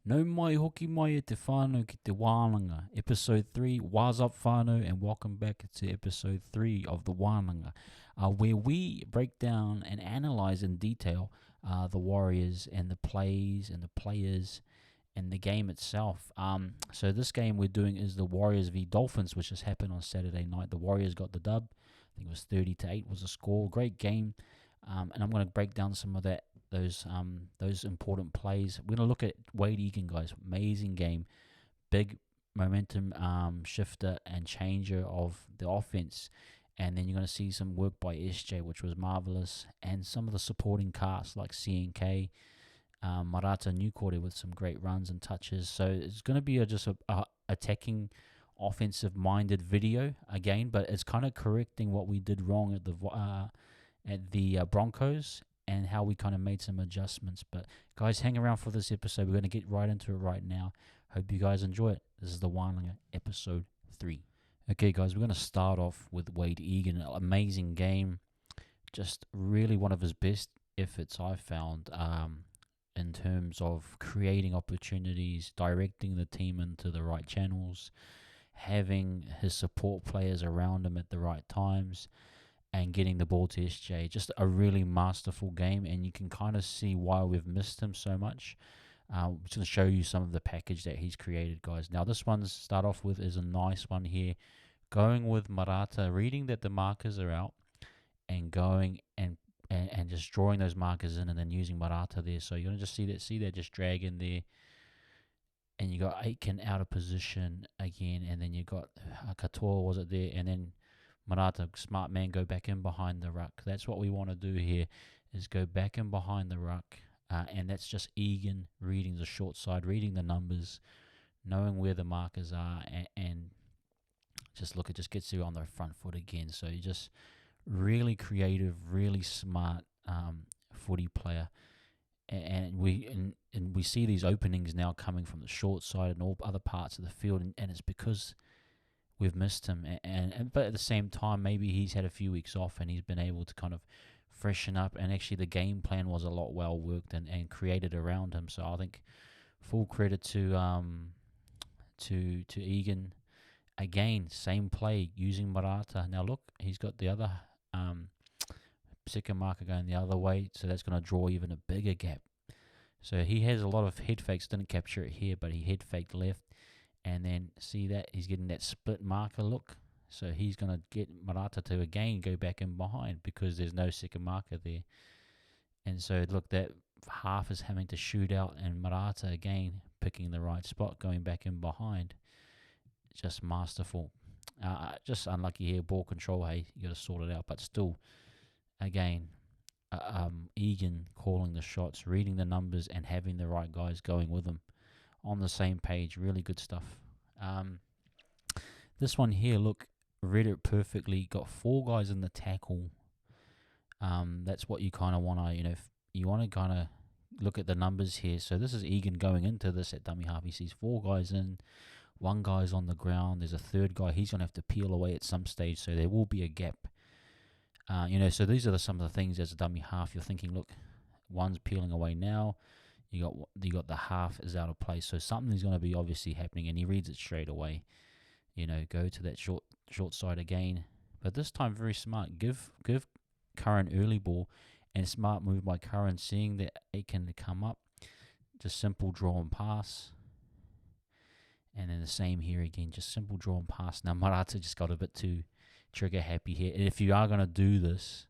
No mai hoki mai e te whānau ki te Wahnanga. Episode 3, What's up whānau, and welcome back to episode 3 of the Wahnanga, where we break down and analyse in detail the Warriors and the plays and the players and the game itself. So this game we're doing is the Warriors v Dolphins, which just happened on Saturday night. The Warriors got the dub. I think it was 30-8 was the score. Great game. And I'm going to break down some of those important plays. We're going to look at Wade Egan, guys. Amazing game. Big momentum shifter and changer of the offense. And then you're going to see some work by SJ, which was marvelous. And some of the supporting cast like CNK, Marata, Niukore with some great runs and touches. So it's going to be just a attacking, offensive-minded video again, but it's kind of correcting what we did wrong at the Broncos and how we kind of made some adjustments. But guys, hang around for this episode. We're going to get right into it right now. Hope you guys enjoy it. This is the Wahnanga episode 3. Okay, guys, we're going to start off with Wade Egan. Amazing game. Just really one of his best efforts I found in terms of creating opportunities, directing the team into the right channels, having his support players around him at the right times, and getting the ball to SJ. Just a really masterful game, and you can kind of see why we've missed him so much. I'm just going to show you some of the package that he's created, guys. Now, this one to start off with is a nice one here. Going with Marata, reading that the markers are out, and going and just drawing those markers in, and then using Marata there. So you're going to just see that just drag in there. And you got Egan out of position again, and then you got Katoa, was it there, and then Marata, smart man, go back in behind the ruck. That's what we want to do here, is go back in behind the ruck. And that's just Egan reading the short side, reading the numbers, knowing where the markers are, and just look, it just gets you on the front foot again. So you're just really creative, really smart footy player. And we see these openings now coming from the short side and all other parts of the field, and it's because we've missed him, but at the same time, maybe he's had a few weeks off and he's been able to kind of freshen up. And actually, the game plan was a lot well worked and created around him. So I think full credit to Egan. Again, same play using Marata. Now look, he's got the other second marker going the other way, so that's going to draw even a bigger gap. So he has a lot of head fakes. Didn't capture it here, but he head faked left. And then see that he's getting that split marker look. So he's going to get Marata to again go back in behind because there's no second marker there. And so look, that half is having to shoot out, and Marata again picking the right spot, going back in behind. Just masterful. Just unlucky here, ball control, hey, you got to sort it out. But still, again, Egan calling the shots, reading the numbers, and having the right guys going with him on the same page. Really good stuff. This one here, look, read it perfectly. Got 4 guys in the tackle. That's what you kind of want to, you want to kind of look at the numbers here. So this is Egan going into this at dummy half. He sees 4 guys in, 1 guy's on the ground. There's a 3rd guy. He's going to have to peel away at some stage, so there will be a gap. So these are some of the things as a dummy half. You're thinking, look, one's peeling away now. You got the half is out of place, so something's going to be obviously happening, and he reads it straight away. Go to that short side again, but this time very smart. Give Curran early ball, and smart move by Curran, seeing that Egan to come up, just simple draw and pass, and then the same here again, just simple draw and pass. Now Marata just got a bit too trigger happy here, and if you are going to do this.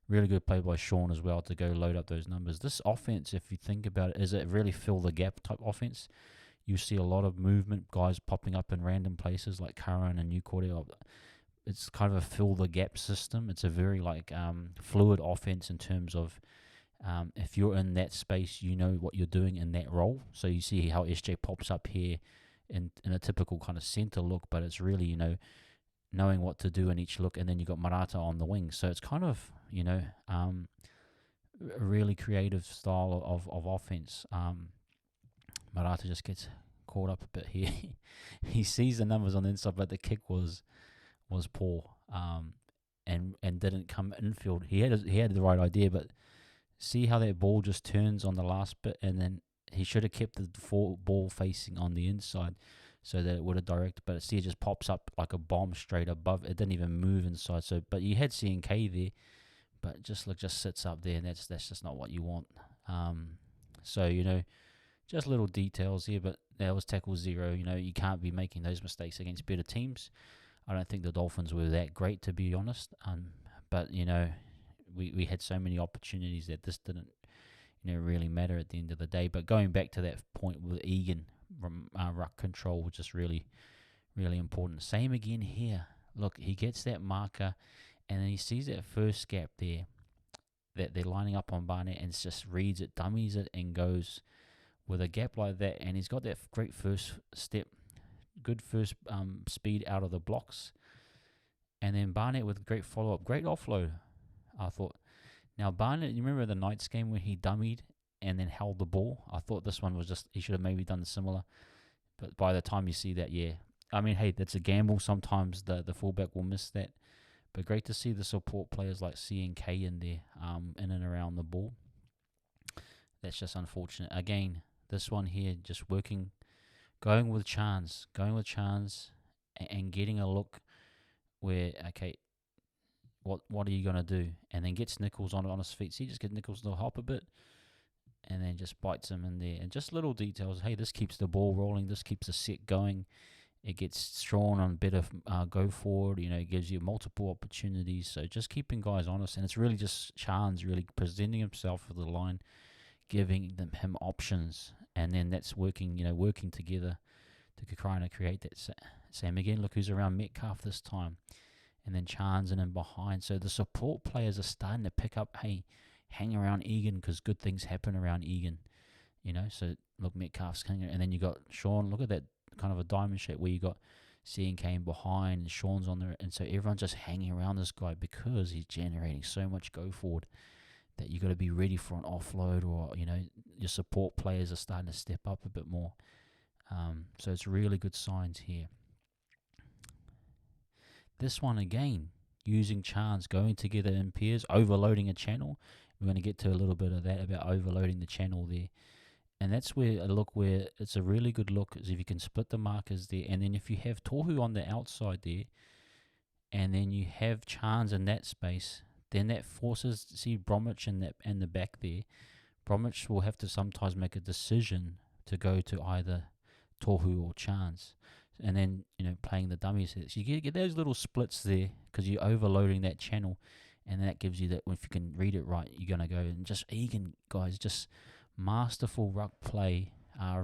Really good play by Sean as well to go load up those numbers. This offense, if you think about it, is a really fill the gap type offense. You see a lot of movement, guys popping up in random places like Curran and Niukore. It's kind of a fill the gap system. It's a very fluid offense in terms of if you're in that space, you know what you're doing in that role. So you see how SJ pops up here in a typical kind of center look, but it's really, knowing what to do in each look, and then you got Marata on the wing. So it's kind of, a really creative style of offense. Marata just gets caught up a bit here. He sees the numbers on the inside, but the kick was poor, and didn't come infield. He had the right idea, but see how that ball just turns on the last bit, and then he should have kept the ball facing on the inside so that it would have directed. But see, it just pops up like a bomb straight above. It didn't even move inside. So, but you had CNK there, but just sits up there, and that's just not what you want. So just little details here, but that was tackle 0. You can't be making those mistakes against better teams. I don't think the Dolphins were that great, to be honest. But we had so many opportunities that this didn't really matter at the end of the day. But going back to that point with Egan from ruck control, which is really, really important. Same again here. Look, he gets that marker, and then he sees that first gap there that they're lining up on Barnett, and just reads it, dummies it, and goes with a gap like that. And he's got that great first step, good first speed out of the blocks. And then Barnett with great follow-up, great offload, I thought. Now, Barnett, you remember the Knights game where he dummied and then held the ball? I thought this one was he should have maybe done similar. But by the time you see that, yeah. I mean, hey, that's a gamble. Sometimes the fullback will miss that. But great to see the support players like CNK in there, in and around the ball. That's just unfortunate. Again, this one here, just working, going with chance, and getting a look where, okay, what are you going to do? And then gets Nichols on his feet. See, just get Nichols to hop a bit, and then just bites him in there. And just little details. Hey, this keeps the ball rolling. This keeps the set going. It gets Strawn on a bit of go forward. It gives you multiple opportunities. So just keeping guys honest. And it's really just Chance really presenting himself for the line, giving him options. And then that's working together to try and create that. Same again. Look who's around Metcalf this time. And then Chance and in behind. So the support players are starting to pick up, hey, hang around Egan because good things happen around Egan. So look, Metcalf's hanging. And then you got Sean. Look at that kind of a diamond shape where you got CNK in behind and Sean's on there. And so everyone's just hanging around this guy because he's generating so much go forward that you got to be ready for an offload, or, your support players are starting to step up a bit more. So it's really good signs here. This one again, using Chance, going together in pairs, overloading a channel. We're going to get to a little bit of that about overloading the channel there. And that's where it's a really good look, is if you can split the markers there. And then if you have Tohu on the outside there, and then you have Chance in that space, then that forces, see Bromwich in the back there. Bromwich will have to sometimes make a decision to go to either Tohu or Chance. And then, playing the dummies. So you get those little splits there because you're overloading that channel. And that gives you that, if you can read it right, you're going to go. And just Egan, guys, just masterful ruck play,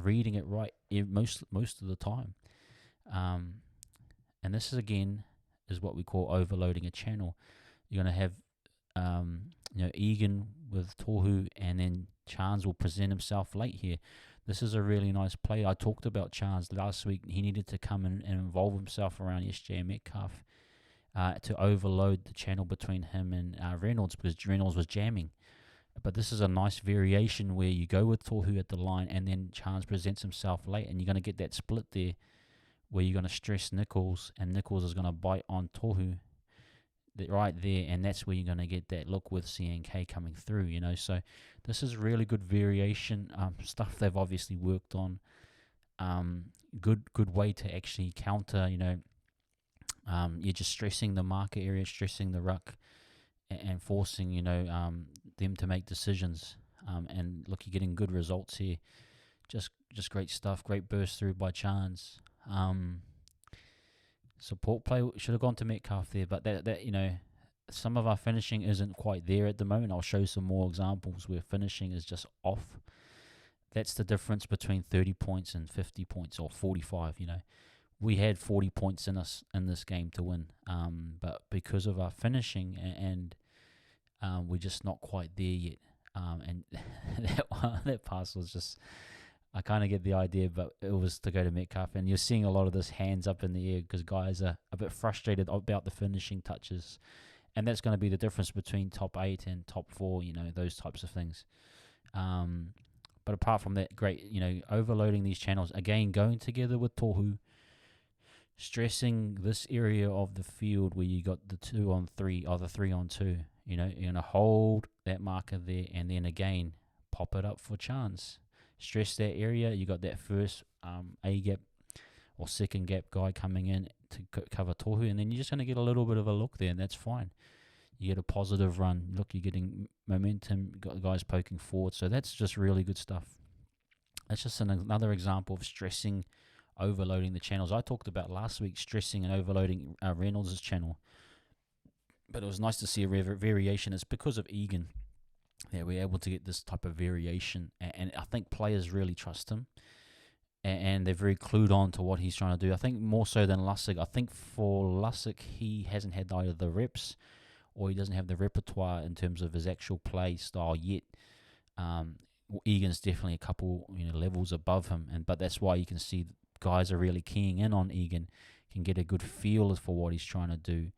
reading it right most of the time. And this is what we call overloading a channel. You're going to have, Egan with Tohu, and then Chance will present himself late here. This is a really nice play. I talked about Chance last week. He needed to come in and involve himself around SJ and Metcalf to overload the channel between him and Reynolds, because Reynolds was jamming. But this is a nice variation where you go with Tohu at the line, and then Chance presents himself late, and you're going to get that split there where you're going to stress Nichols, and Nichols is going to bite on Tohu right there, and that's where you're going to get that look with CNK coming through, So this is really good variation, stuff they've obviously worked on. Good way to actually counter, you're just stressing the marker area, stressing the ruck, and forcing, them to make decisions. And look, you're getting good results here. Just great stuff, great burst through by Chance. Support play should have gone to Metcalf there, but that some of our finishing isn't quite there at the moment. I'll show some more examples where finishing is just off. That's the difference between 30 points and 50 points, or 45. We had 40 points in us in this game to win, but because of our finishing and we're just not quite there yet. And that pass was just, I kind of get the idea, but it was to go to Metcalf. And you're seeing a lot of this hands up in the air because guys are a bit frustrated about the finishing touches. And that's going to be the difference between top 8 and top 4, those types of things. But apart from that, great, overloading these channels. Again, going together with Tohu, stressing this area of the field where you got the 2-on-3 or the 3-on-2. You're going to hold that marker there, and then again, pop it up for Chance. stress that area. You got that first A gap or second gap guy coming in to cover Tohu, and then you're just going to get a little bit of a look there, and that's fine. You get a positive run. Look, you're getting momentum. You got guys poking forward, so that's just really good stuff. That's just another example of stressing, overloading the channels. I talked about last week stressing and overloading Reynolds' channel, but it was nice to see a variation. It's because of Egan that we're able to get this type of variation, and I think players really trust him, and they're very clued on to what he's trying to do. I think more so than Lussick. I think for Lussick, he hasn't had either the reps or he doesn't have the repertoire in terms of his actual play style yet. Egan's definitely a couple levels above him, but that's why you can see guys are really keying in on Egan, can get a good feel for what he's trying to do,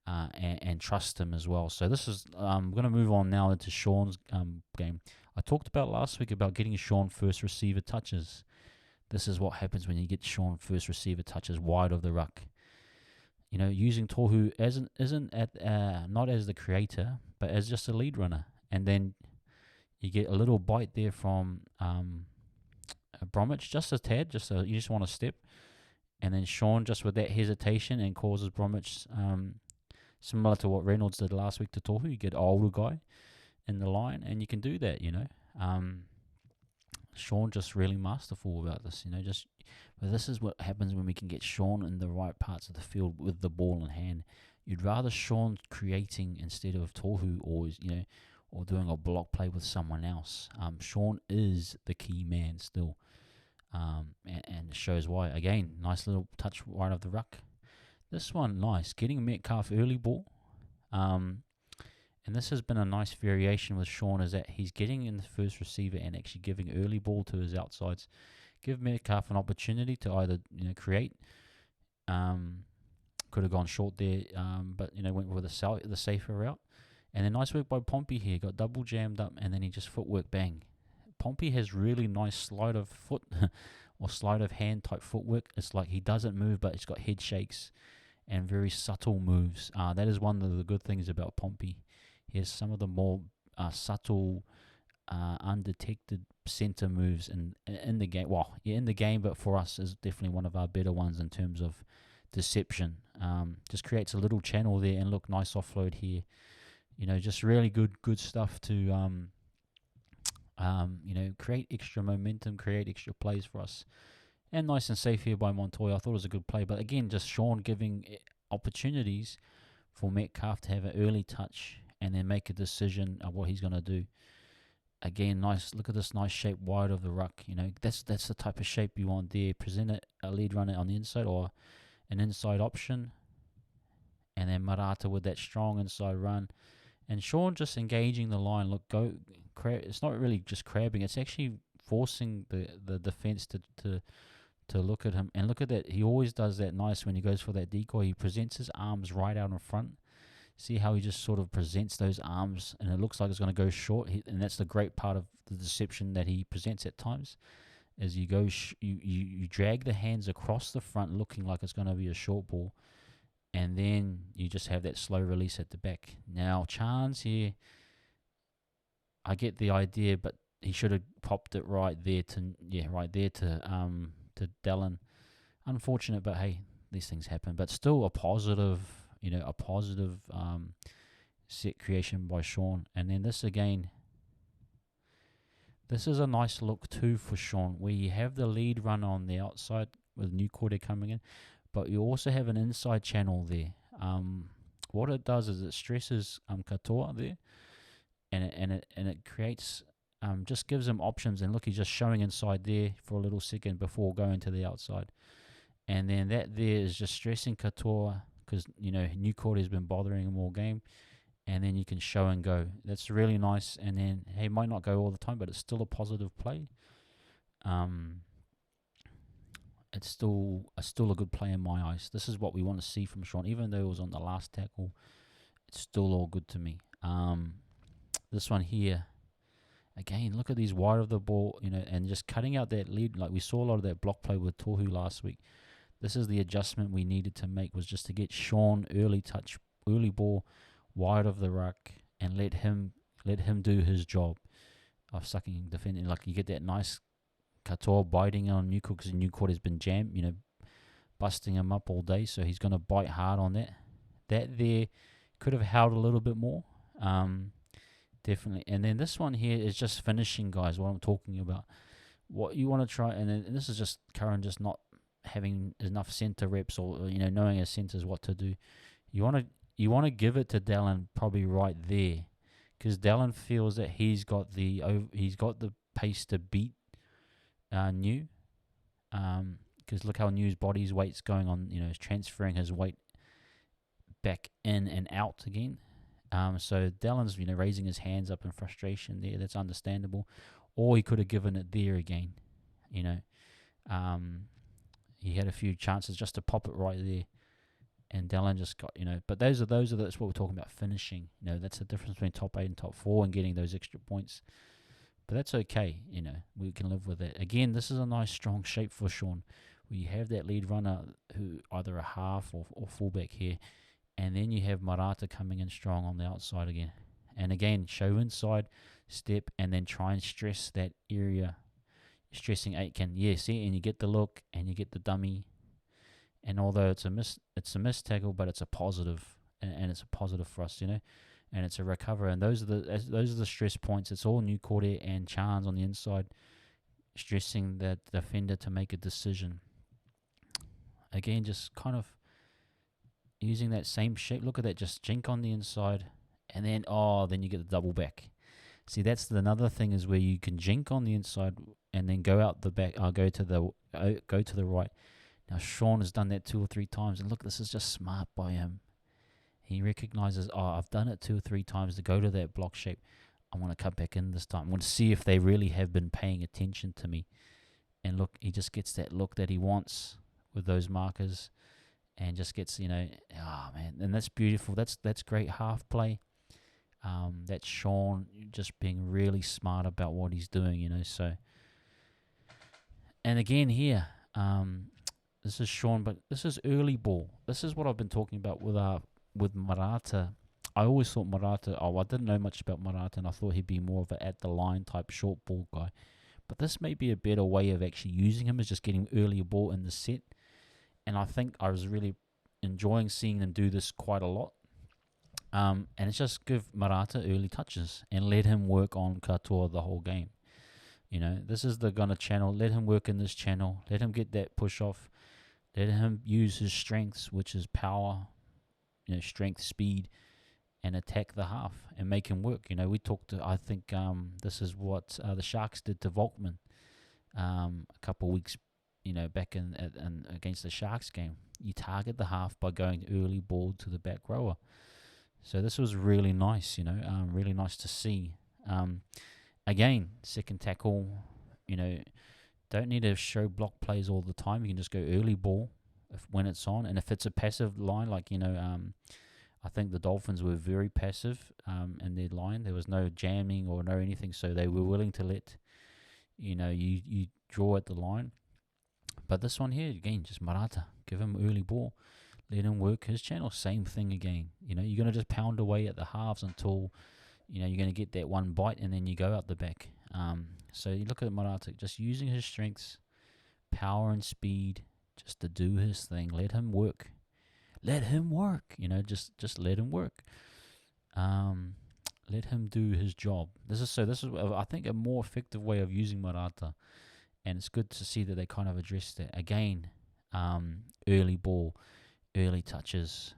and trust him as well. So this is I'm going to move on now into Sean's game. I talked about last week about getting Sean first receiver touches. This is what happens when you get Sean first receiver touches wide of the ruck. Using Tohu not as the creator, but as just a lead runner. And then you get a little bite there from Bromwich, just a tad, you just want to step. And then Sean, just with that hesitation, and causes Bromwich, similar to what Reynolds did last week to Tohu. You get an older guy in the line, and you can do that, Sean just really masterful about this, but this is what happens when we can get Sean in the right parts of the field with the ball in hand. You'd rather Sean creating instead of Tohu always, or doing a block play with someone else. Sean is the key man still, and it shows why. Again, nice little touch right of the ruck. This one, nice. Getting Metcalf early ball. And this has been a nice variation with Sean, is that he's getting in the first receiver and actually giving early ball to his outsides. Give Metcalf an opportunity to either create. Could have gone short there, but went with the safer route. And then nice work by Pompey here. Got double jammed up, and then he just footwork bang. Pompey has really nice sleight of foot or sleight of hand type footwork. It's like he doesn't move, but he's got head shakes and very subtle moves. That is one of the good things about Pompey. He has some of the more subtle, undetected center moves in the game. Well, in the game, but for us is definitely one of our better ones in terms of deception. Just creates a little channel there, and look, nice offload here. Just really good stuff to create extra momentum, create extra plays for us. And nice and safe here by Montoya. I thought it was a good play, but again, just Sean giving opportunities for Metcalf to have an early touch and then make a decision of what he's going to do. Again, nice. Look at this nice shape wide of the ruck. That's the type of shape you want there. Present a lead runner on the inside or an inside option. And then Marata with that strong inside run. And Sean just engaging the line. Look, it's not really just crabbing. It's actually forcing the defense to look at him. And look at that. He always does that nice when he goes for that decoy. He presents his arms right out in front. See how he just sort of presents those arms, and it looks like it's going to go short. And that's the great part of the deception that he presents at times. As you go, you drag the hands across the front, looking like it's going to be a short ball, and then you just have that slow release at the back. Now, Chance here, I get the idea, but he should have popped it right there to Dallin. Unfortunate, but hey, these things happen. But still a positive set creation by Sean. And then this again, this is a nice look too for Sean, where you have the lead runner on the outside with Niukore coming in, but you also have an inside channel there. What it does is it stresses Katoa there, and it creates just gives him options. And look, he's just showing inside there for a little second before going to the outside, and then that there is just stressing Katoa, because Niukore has been bothering him all game, and then you can show and go. That's really nice. And then he might not go all the time, but it's still a positive play. It's still a good play in my eyes. This is what we want to see from Sean, even though it was on the last tackle. It's still all good to me. This one here, again, look at these wide of the ball, and just cutting out that lead. Like we saw a lot of that block play with Tohu last week. This is the adjustment we needed to make, was just to get Sean early ball, wide of the ruck, and let him do his job of sucking, defending. Like you get that nice Katoa biting on Niukore because Niukore has been jammed, busting him up all day. So he's going to bite hard on that. That there could have held a little bit more. Definitely. And then this one here is just finishing, guys, what I'm talking about. What you want to try, and this is just Curran just not having enough center reps or, knowing his centers what to do. You want to give it to Dallin probably right there, because Dallin feels that he's got the pace to beat New. Because look how New's body's weight's going on, is transferring his weight back in and out again. So Dallin's, raising his hands up in frustration there. That's understandable. Or he could have given it there again. He had a few chances just to pop it right there, and Dallin just got, But that's what we're talking about, finishing. That's the difference between top 8 and top 4 and getting those extra points. But that's okay. We can live with it. Again, this is a nice strong shape for Sean. We have that lead runner who either a half or fullback here. And then you have Marata coming in strong on the outside again. And again, show inside, step, and then try and stress that area. Stressing Egan. Yeah, see, and you get the look, and you get the dummy. And although it's a miss tackle, but it's a positive, and it's a positive for us, and it's a recover. And those are the stress points. It's all Niukore and Chance on the inside, stressing that defender to make a decision. Again, just kind of using that same shape. Look at that, just jink on the inside, and then you get the double back. See, that's another thing, is where you can jink on the inside and then go out the back. Go to the right. Now Sean has done that 2 or 3 times, and look, this is just smart by him. He recognizes, I've done it 2 or 3 times to go to that block shape. I want to cut back in this time. I want to see if they really have been paying attention to me. And look, he just gets that look that he wants with those markers. And just gets, man, and that's beautiful. That's great half play. That's Sean just being really smart about what he's doing, So, and again here, this is Sean, but this is early ball. This is what I've been talking about with Marata. I always thought Marata. I didn't know much about Marata, and I thought he'd be more of a at the line type short ball guy. But this may be a better way of actually using him, is just getting earlier ball in the set. And I think I was really enjoying seeing them do this quite a lot. And it's just give Marata early touches and let him work on Katoa the whole game. This is the Gunner channel. Let him work in this channel. Let him get that push off. Let him use his strengths, which is power, strength, speed, and attack the half and make him work. We talked, I think this is what the Sharks did to Volkman a couple of weeks back in against the Sharks game. You target the half by going early ball to the back rower. So this was really nice, really nice to see. Again, second tackle, don't need to show block plays all the time. You can just go early ball when it's on. And if it's a passive line, like, I think the Dolphins were very passive in their line. There was no jamming or no anything, so they were willing to let, you draw at the line. But this one here, again, just Marata. Give him early ball. Let him work his channel. Same thing again. You're going to just pound away at the halves until, you're going to get that one bite, and then you go out the back. So you look at Marata, just using his strengths, power and speed, just to do his thing. Let him work. Let him work. Just let him work. Let him do his job. This is I think a more effective way of using Marata. And it's good to see that they kind of addressed that. Again, early ball, early touches.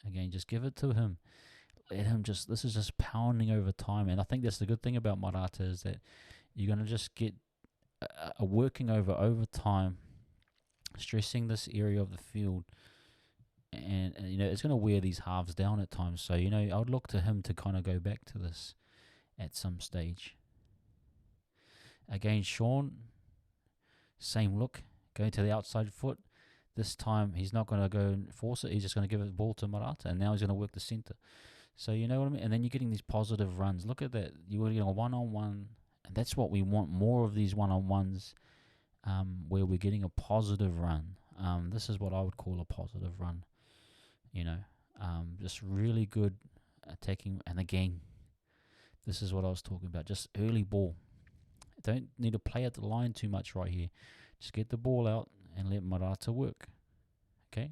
Again, just give it to him. Let him this is just pounding over time. And I think that's the good thing about Marata, is that you're going to just get a working over time, stressing this area of the field. And it's going to wear these halves down at times. So, I would look to him to kind of go back to this at some stage. Again, Sean, same look, going to the outside foot. This time, he's not going to go and force it. He's just going to give the ball to Marata, and now he's going to work the centre. So, you know what I mean? And then you're getting these positive runs. Look at that. You're getting a one-on-one, and that's what we want, more of these one-on-ones where we're getting a positive run. This is what I would call a positive run. Just really good attacking. And again, this is what I was talking about, just early ball. Don't need to play at the line too much right here. Just get the ball out and let Marata work. Okay,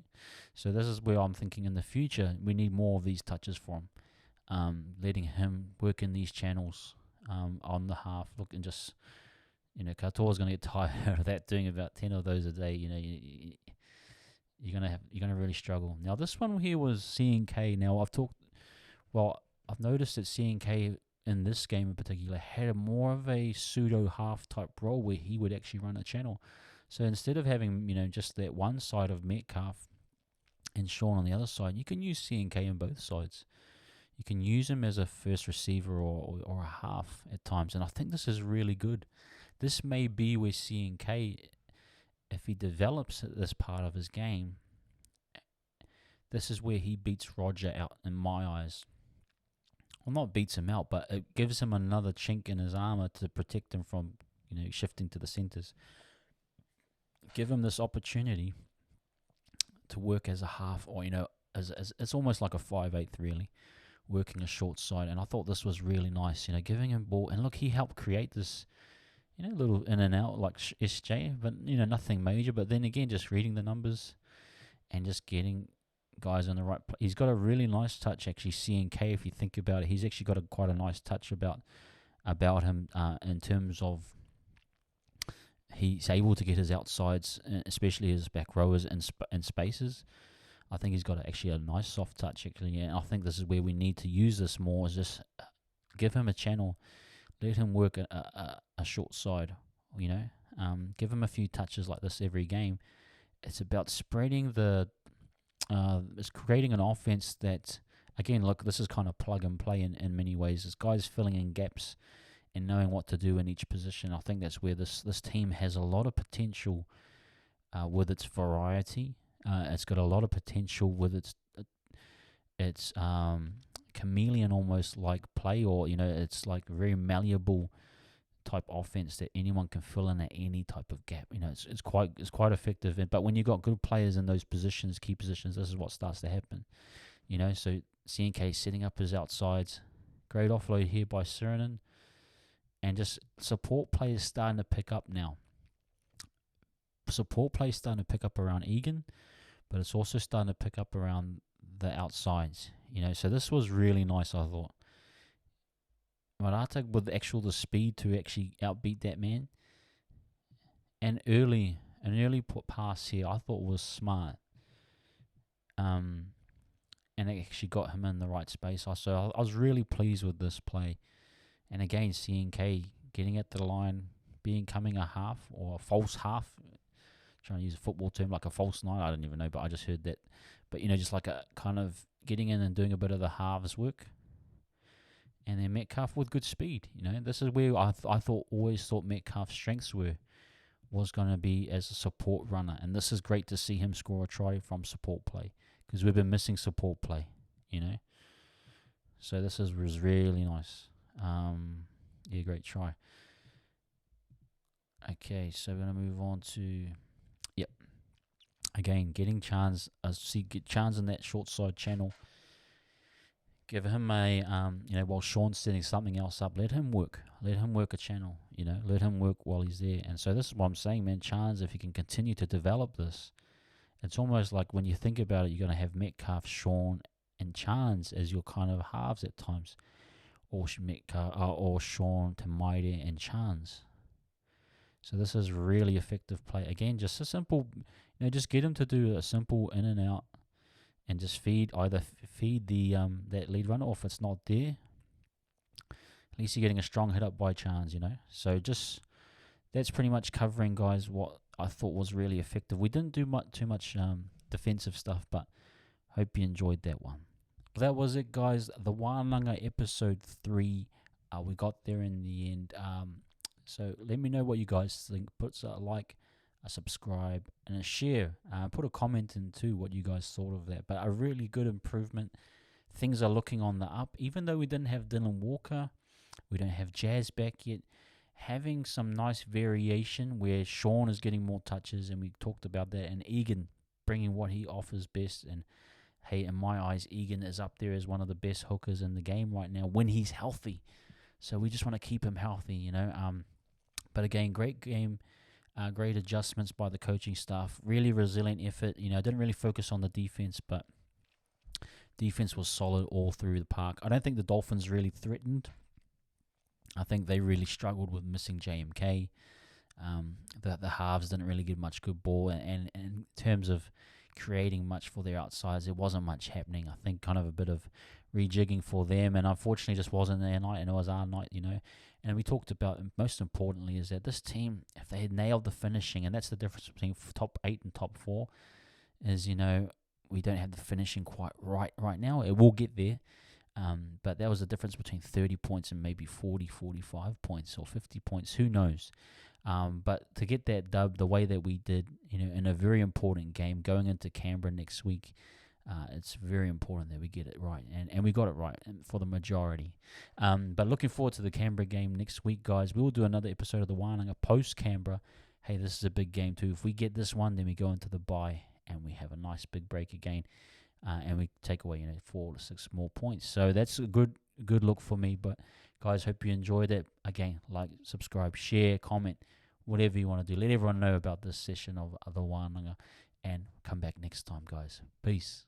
so this is where I'm thinking in the future we need more of these touches for him, letting him work in these channels on the half. Look, and just, Katoa's going to get tired of that, doing about 10 of those a day. You're gonna really struggle. Now this one here was CNK. Now I've noticed that CNK in this game in particular had more of a pseudo half type role where he would actually run a channel. So instead of having just that one side of Metcalf and Sean on the other side, you can use CNK on both sides. You can use him as a first receiver or a half at times, and I think this is really good. This may be where CNK, if he develops this part of his game, this is where he beats Roger out in my eyes. Well, not beats him out, but it gives him another chink in his armor to protect him from shifting to the centers. Give him this opportunity to work as a half, or as it's almost like a 5/8 really, working a short side. And I thought this was really nice, giving him ball. And look, he helped create this little in and out like SJ, but nothing major. But then again, just reading the numbers and just getting guys in the right place. He's got a really nice touch, actually. CNK, if you think about it, he's actually got quite a nice touch about him in terms of he's able to get his outsides, especially his back rowers and spaces. I think he's got actually a nice soft touch, actually, and I think this is where we need to use this more. Is just give him a channel, let him work a short side. Give him a few touches like this every game. It's about spreading it's creating an offense that, again, look, this is kind of plug and play in many ways. This guy's filling in gaps and knowing what to do in each position. I think that's where this team has a lot of potential with its variety. It's got a lot of potential with its chameleon almost like play, or it's like very malleable type offense that anyone can fill in at any type of gap. It's quite effective. But when you got good players in those positions, key positions, this is what starts to happen. So CNK setting up his outsides, great offload here by Suriname, and just support players starting to pick up now. Support players starting to pick up around Egan, but it's also starting to pick up around the outsides. So this was really nice, I thought. Marata with the speed to actually outbeat that man. And an early put pass here I thought was smart. And it actually got him in the right space. So I was really pleased with this play. And again, CNK getting at the line, becoming a half or a false half. Trying to use a football term like a false nine. I don't even know, but I just heard that. But just like a kind of getting in and doing a bit of the halves work. And then Metcalf with good speed. This is where I always thought Metcalf's strengths was going to be as a support runner. And this is great to see him score a try from support play, because we've been missing support play, So this was really nice. Great try. Okay, so we're going to move on to, again, getting Chance. Get Chance in that short side channel. Give him a, while Sean's setting something else up, let him work. Let him work a channel, let him work while he's there. And so this is what I'm saying, man. Chance, if you can continue to develop this, it's almost like when you think about it, you're going to have Metcalf, Sean, and Chance as your kind of halves at times. Or Metcalf, or Sean, Tamaide, and Chance. So this is really effective play. Again, just a simple, just get him to do a simple in and out. And just feed the that lead runner, or if it's not there, at least you're getting a strong hit up by Chance, So just that's pretty much covering, guys, what I thought was really effective. We didn't do too much defensive stuff, but hope you enjoyed that one. That was it, guys. The Wahnanga episode 3. We got there in the end. So let me know what you guys think. Put a like, a subscribe, and a share. Put a comment in too what you guys thought of that. But a really good improvement. Things are looking on the up. Even though we didn't have Dylan Walker, we don't have Jazz back yet. Having some nice variation where Sean is getting more touches, and we talked about that, and Egan bringing what he offers best. And hey, in my eyes, Egan is up there as one of the best hookers in the game right now when he's healthy. So we just want to keep him healthy, But again, great game, great adjustments by the coaching staff. Really resilient effort. Didn't really focus on the defense, but defense was solid all through the park. I don't think the Dolphins really threatened. I think they really struggled with missing JMK. The halves didn't really give much good ball, and in terms of creating much for their outsides, there wasn't much happening. I think kind of a bit of rejigging for them, and unfortunately just wasn't their night, and it was our night, And we talked about, most importantly, is that this team, if they had nailed the finishing, and that's the difference between top 8 and top 4, is, we don't have the finishing quite right now. It will get there. But that was the difference between 30 points and maybe 40, 45 points or 50 points. Who knows? But to get that dub the way that we did, in a very important game going into Canberra next week, it's very important that we get it right. And we got it right for the majority. But looking forward to the Canberra game next week, guys. We will do another episode of the Wahnanga post-Canberra. Hey, this is a big game too. If we get this one, then we go into the bye and we have a nice big break again. And we take away 4 to 6 more points. So that's a good look for me. But guys, hope you enjoyed it. Again, like, subscribe, share, comment, whatever you want to do. Let everyone know about this session of the Wahnanga, and come back next time, guys. Peace.